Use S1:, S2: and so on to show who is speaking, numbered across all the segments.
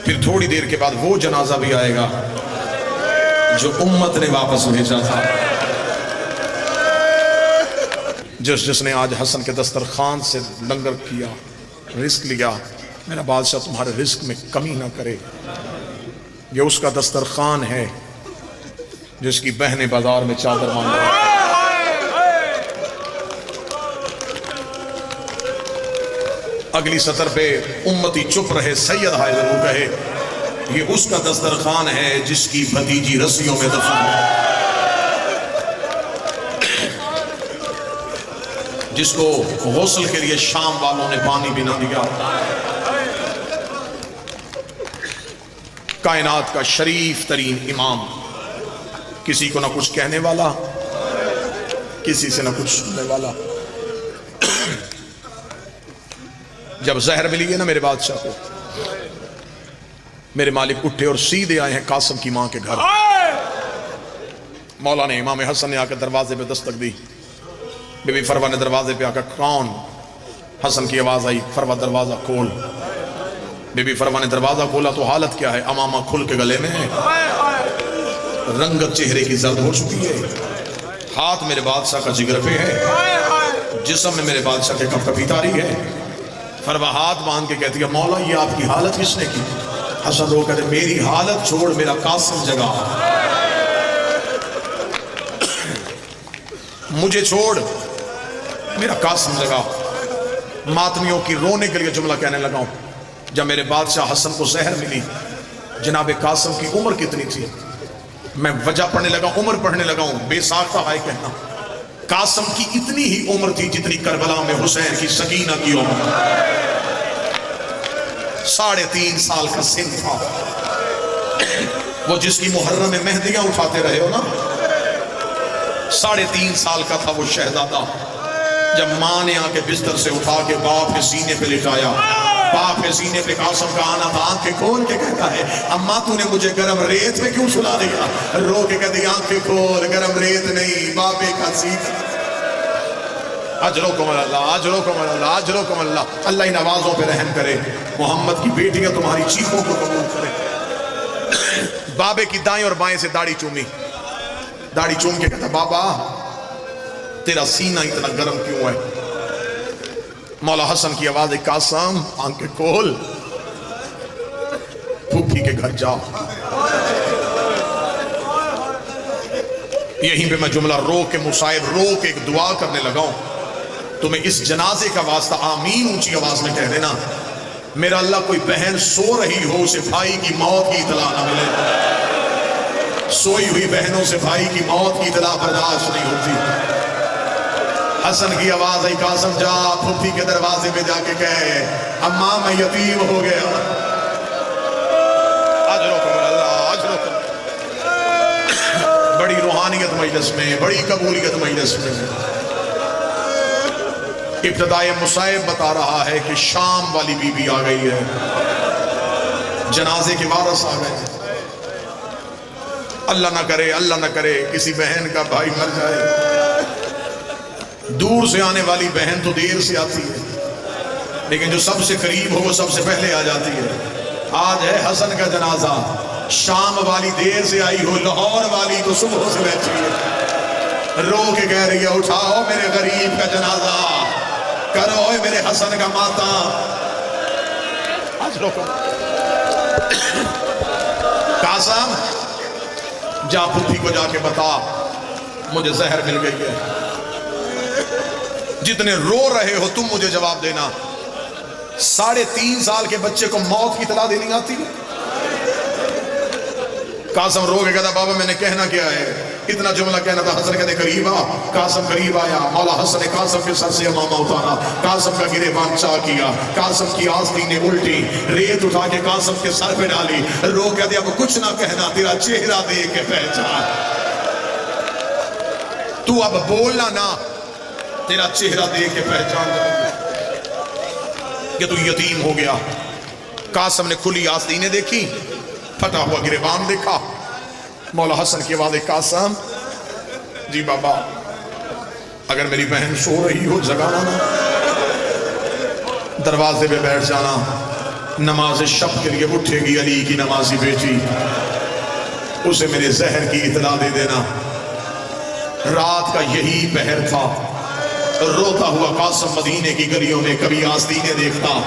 S1: پھر تھوڑی دیر کے بعد وہ جنازہ بھی آئے گا جو امت نے واپس بھیجا تھا. جس نے آج حسن کے دسترخوان سے لنگر کیا، رزق لیا، میرا بادشاہ تمہارے رزق میں کمی نہ کرے. یہ اس کا دسترخوان ہے جس کی بہنیں بازار میں چادر مانگ رہی ہیں. اگلی سطر پہ امتی چپ رہے، سید ہائے ضرور کہے یہ اس کا دسترخوان ہے جس کی بھتیجی رسیوں میں دفن ہے، جس کو غسل کے لیے شام والوں نے پانی بھی نہ دیا. کائنات کا شریف ترین امام، کسی کو نہ کچھ کہنے والا، کسی سے نہ کچھ سننے والا. جب زہر ملی ہے نا میرے بادشاہ کو، میرے مالک اٹھے اور سیدھے آئے ہیں قاسم کی ماں کے گھر. مولا نے امام حسن نے آ کر دروازے پہ دستک دی. بی بی فروہ نے دروازے پہ آ کر کون؟ حسن کی آواز آئی، فروہ دروازہ کھول. بی بی فروہ نے دروازہ کھولا تو حالت کیا ہے؟ امامہ کھل کے گلے میں ہے، رنگت چہرے کی زرد ہو چکی ہے، ہاتھ میرے بادشاہ کا جگر پہ ہے، جسم میں میرے بادشاہ کے کپ کپی تاری ہے. فروہ ہاتھ باندھ کے کہتی ہے مولا یہ آپ کی حالت کس نے کی؟ حسن رو کہتے میری حالت چھوڑ، میرا قاسم جگا، مجھے چھوڑ، میرا قاسم جگا. ماتمیوں کی رونے کے لیے جملہ کہنے لگا ہوں. جب میرے بادشاہ حسن کو زہر ملی، جناب قاسم کی عمر کتنی تھی؟ میں وجہ پڑھنے لگا، عمر پڑھنے لگا ہوں. بے ساختہ ہائے کہنا، قاسم کی اتنی ہی عمر تھی جتنی کربلا میں حسین کی سکینہ کی عمر. 3.5 سال کا سن تھا. وہ جس کی محرم میں مہندیاں اٹھاتے رہے ہو نا، 3.5 سال کا تھا وہ شہزادہ. جب ماں نے آ کے بستر سے اٹھا کے باپ کے سینے پہ لٹایا، باپ کے سینے پہ قاسم کا آنا تھا، آنکھیں کھول کے کہتا ہے اماں تو نے مجھے گرم ریت میں کیوں سلا دیا؟ رو کے کہتی آنکھیں کھول، گرم ریت نہیں، بابے کا سینا. اجرکم اللہ، اجرکم اللہ، اجرکم اللہ. اللہ ان آوازوں پہ رحم کرے، محمد کی بیٹیاں تمہاری چیخوں کو قبول کرے. بابے کی دائیں اور بائیں سے داڑھی چومی، داڑھی چوم کے کہتا بابا تیرا سینہ اتنا گرم کیوں ہے؟ مولا حسن کی آواز ہے قاسم آنکھیں کھول، پھوپھی کے گھر جا. یہیں پہ میں جملہ رو کے مصائب رو کے ایک دعا کرنے لگا ہوں. تمہیں اس جنازے کا واسطہ آمین اونچی آواز میں کہہ دینا. میرا اللہ کوئی بہن سو رہی ہو اسے بھائی کی موت کی اطلاع نہ ملے. سوئی ہوئی بہنوں سے بھائی کی موت کی اطلاع برداشت نہیں ہوتی. حسن کی آواز آئی قاسم جا پھوپھی کے دروازے پہ جا کے کہے اماں میں یتیم ہو گیا. اجرکم اللہ، اجرکم. بڑی روحانیت مجلس میں، بڑی قبولیت مجلس میں. ابتدائے مصائب بتا رہا ہے کہ شام والی بی بی آ گئی ہے، جنازے کے وارث آ گئے. اللہ نہ کرے، اللہ نہ کرے کسی بہن کا بھائی مر جائے. دور سے آنے والی بہن تو دیر سے آتی ہے، لیکن جو سب سے قریب ہو وہ سب سے پہلے آ جاتی ہے. آج ہے حسن کا جنازہ، شام والی دیر سے آئی ہو، لاہور والی تو صبح سے بیٹھی ہے، رو کے کہہ رہی ہے اٹھاؤ میرے غریب کا جنازہ، کرو میرے حسن کا ماتم. آج روکو قاسم جا پھوپھی کو جا کے بتا مجھے زہر مل گئی ہے. جتنے رو رہے ہو تم مجھے جواب دینا. 3.5 سال کے بچے کو موت کی اطلاع دینی آتی ہے؟ قاسم رو کے کہتا بابا میں نے کہنا کیا ہے؟ اتنا جملہ کہنا تھا. حسن کہتے قریب آ. قاسم قریب آیا. مولا حسن نے قاسم کے سر سے امامہ اتارا، قاسم کا گریبان چاک کیا، قاسم کی آستینیں الٹی، ریت اٹھا کے قاسم کے سر پہ ڈالی. رو کہتے اب کچھ نہ کہنا، تیرا چہرہ دیکھ کے پہچان. تو اب بولنا نہ، تیرا چہرہ دیکھ کے پہچان کہ تو یتیم ہو گیا. قاسم نے کھلی آستینیں دیکھی، پھٹا ہوا گریبان دیکھا. مولا حسن کی آواز قاسم جی بابا اگر میری بہن سو رہی ہو جگانا نا، دروازے پہ بیٹھ جانا، نماز شب کے لیے اٹھے گی علی کی نمازی بیٹی، اسے میرے زہر کی اطلاع دے دینا۔ رات کا یہی پہر تھا، روتا ہوا قاسم مدینے کی گلیوں میں کبھی آستینے دیکھتا،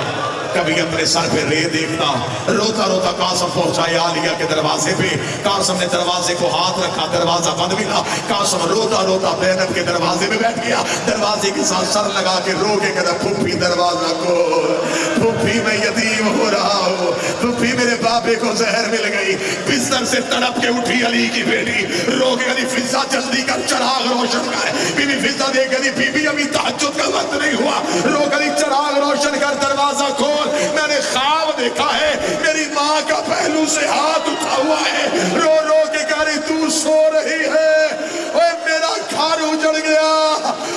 S1: کبھی اپنے سر پہ رے دیکھتا۔ روتا روتا قاسم پہنچایا عالیہ کے دروازے پہ، قاسم نے دروازے کو ہاتھ رکھا، دروازہ بند ملا۔ قاسم روتا روتا زینب کے دروازے پہ بیٹھ گیا، دروازے کے ساتھ سر لگا کے رو کے کہتا پھوپھی دروازہ کھول، پھوپھی میں یتیم ہو رہا ہوں، پھوپھی میرے بابے کو زہر مل گئی۔ بستر سے تڑپ کے اٹھی علی کی بیٹی، رو کے کہتی فضا جلدی کر چراغ روشن کر۔ بی بی فضا دیکھ کہتی بی بی ابھی تہجد کا وقت نہیں ہوا، رو کہتی چراغ روشن کر، دروازہ کھول، میں نے خواب دیکھا ہے میری ماں کا پہلو سے ہاتھ اٹھا ہوا ہے، رو رو کے کہہ رہی تو سو رہی ہے، اور میرا گھر اجڑ گیا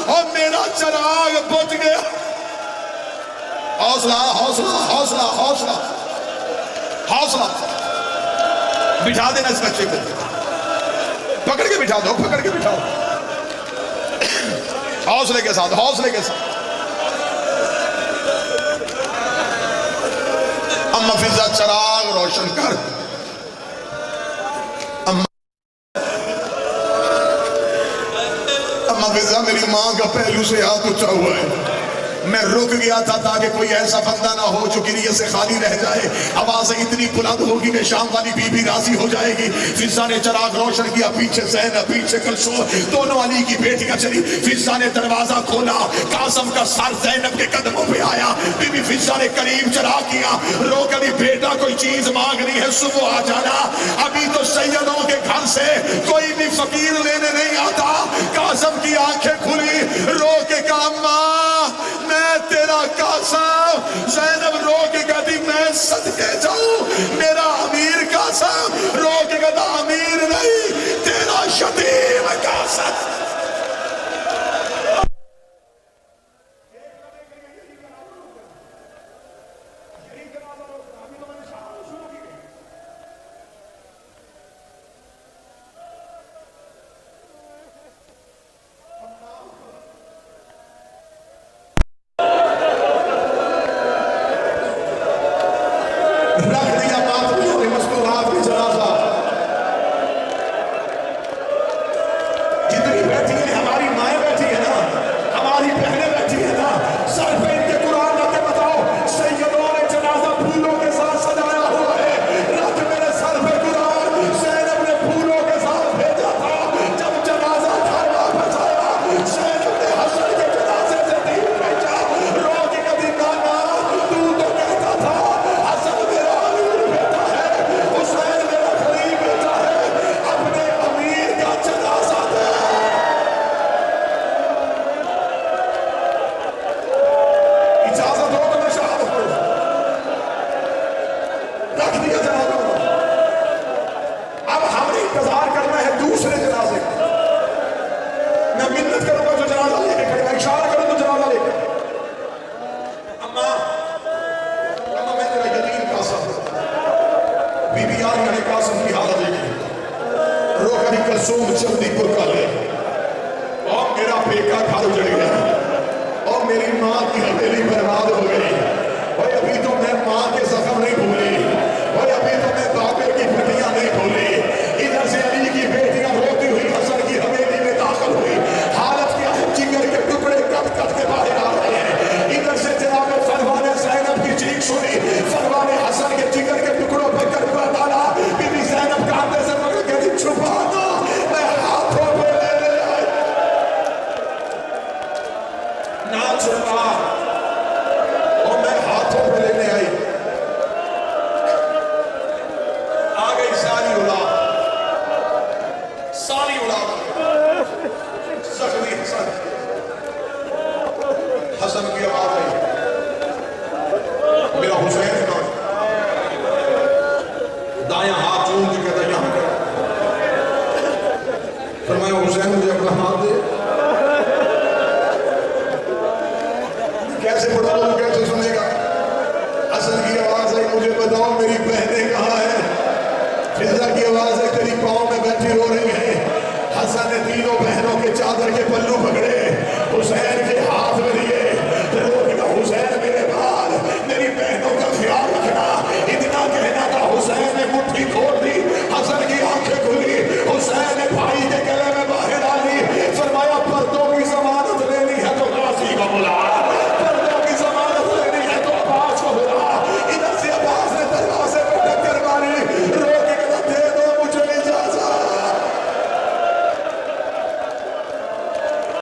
S1: اور میرا چراغ بجھ گیا۔ حوصلہ حوصلہ حوصلہ حوصلہ حوصلہ، بٹھا دینا اس بچے کو، پکڑ کے بٹھا دو، پکڑ کے بٹھاؤ، حوصلے کے ساتھ، حوصلے کے ساتھ۔ اما فضا چراغ روشن کر، اما فضا میری ماں کا پہلو سے ہاتھ اٹھا ہوا ہے، میں رک گیا تھا تاکہ کوئی ایسا بندہ نہ ہو جو گریے سے خالی رہ جائے، آوازیں اتنی بلند ہوگی کہ شام والی بی بی راضی ہو جائے گی۔ فضا نے چراغ روشن کیا، پیچھے زینب پیچھے کلثوم، دونوں علی کی بیٹیاں چلی۔ فضا نے دروازہ کھولا، قاسم کا سر زینب کے قدموں پہ آیا، بی بی فضا نے قریب چراغ کیا، رو کر بیٹا کوئی چیز مانگنی ہے صبح آ جانا، ابھی تو سیدوں کے گھر سے کوئی بھی فقیر لینے نہیں آتا۔ قاسم کی آنکھیں کھلی، رو کے کہا ماں میں تیرا قاسم، زینب رو کے کہتی میں صدقے جاؤں میرا امیر قاسم، رو کے کہتا امیر نہیں تیرا یتیم قاسم۔
S2: حسن نے تینوں بہنوں کے چادر کے پلو پکڑے، حسین کے ہاتھ میں لیے